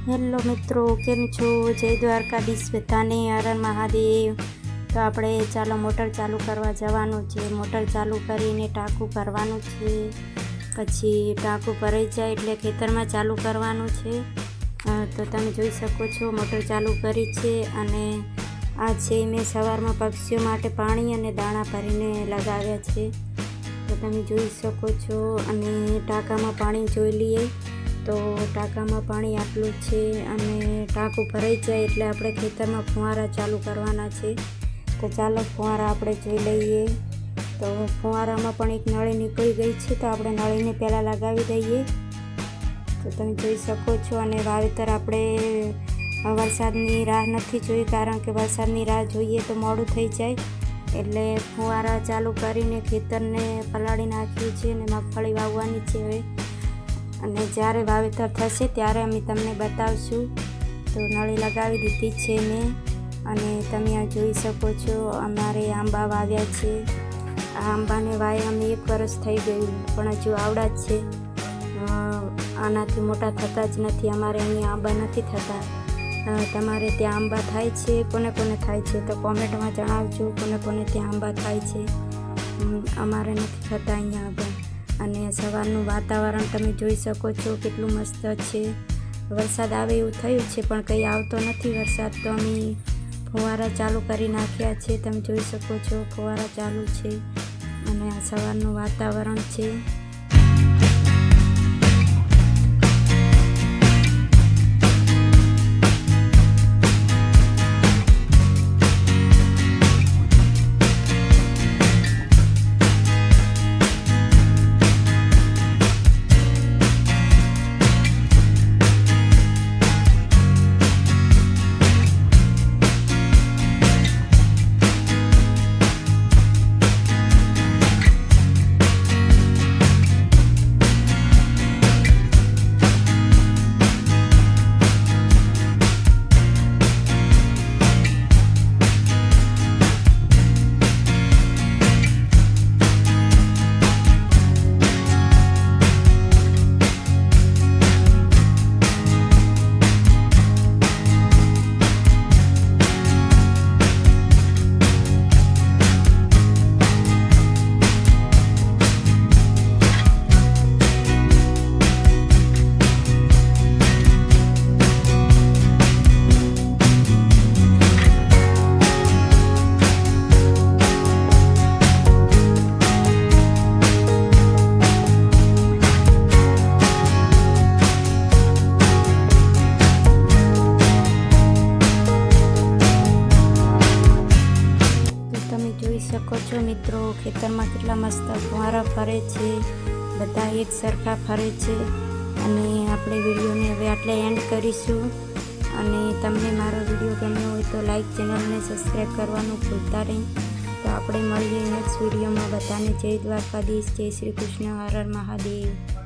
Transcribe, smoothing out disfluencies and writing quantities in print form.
Hello મિત્રો, કેમ છો? જય દ્વારકાધીશ બધાને, હર હર મહાદેવ. તો આપણે ચાલો મોટર ચાલુ કરવા જવાનું છે. મોટર ચાલુ કરીને ટાંકું ભરવાનું છે. પછી ટાંકું ભરાઈ જાય એટલે ખેતરમાં ચાલુ કરવાનું છે. તો તમે જોઈ શકો છો મોટર ચાલુ કરી છે. અને આ છે મેં સવારમાં પક્ષીઓ માટે પાણી અને દાણા ભરીને લગાવ્યા છે. તો તમે જોઈ શકો છો. અને ટાંકામાં પાણી જોઈ લઈએ તો ટાંકામાં પાણી આટલું છે. અને ટાંકું ભરાઈ જાય એટલે આપણે ખેતરમાં ફુવારા ચાલુ કરવાના છે. તો ચાલો ફુવારા આપણે જોઈ લઈએ. તો ફુવારામાં પણ એક નળી નીકળી ગઈ છે, તો આપણે નળીને પહેલાં લગાવી દઈએ. તો તમે જોઈ શકો છો. અને વાવેતર આપણે વરસાદની રાહ નથી જોઈ, કારણ કે વરસાદની રાહ જોઈએ તો મોડું થઈ જાય. એટલે ફુવારા ચાલુ કરીને ખેતરને પલાળી નાખ્યું છે અને મગફળી વાવવાની છે હવે. અને જ્યારે વાવેતર થશે ત્યારે અમે તમને બતાવશું. તો નળી લગાવી દીધી છે મેં. અને તમે આ જોઈ શકો છો અમારે આંબા વાવ્યા છે. આ આંબાને વાય અમે 1 વર્ષ થઈ ગયું, પણ હજુ આવડા જ છે. આનાથી મોટા થતા જ નથી. અમારે અહીંયા આંબા નથી થતા. તમારે ત્યાં આંબા થાય છે? કોને કોને થાય છે તો કોમેન્ટમાં જણાવજો. કોને કોને ત્યાં આંબા થાય છે. અમારે નથી થતા અહીંયા આંબા. અને સવારનું વાતાવરણ તમે જોઈ શકો છો કેટલું મસ્ત છે. વરસાદ આવે એવું થયું છે, પણ કંઈ આવતો નથી વરસાદ. તો અમે ફુવારા ચાલુ કરી નાખ્યા છે. તમે જોઈ શકો છો ફુવારા ચાલુ છે. અને આ સવારનું વાતાવરણ છે. જોઈ શકો છો મિત્રો, ખેતરમાં કેટલા મસ્ત ફુવારા ફરે છે. બધા એક સરખા ફરે છે. અને આપણે વિડીયોને હવે આટલે એન્ડ કરીશું. અને તમને મારો વિડીયો ગમ્યો હોય તો લાઈક, ચેનલને સબસ્ક્રાઈબ કરવાનું ભૂલતા નહીં. તો આપણે મળીએ નેક્સ્ટ વિડીયોમાં. બધાને જય દ્વારકાધીશ, જય શ્રી કૃષ્ણ, હર હર મહાદેવ.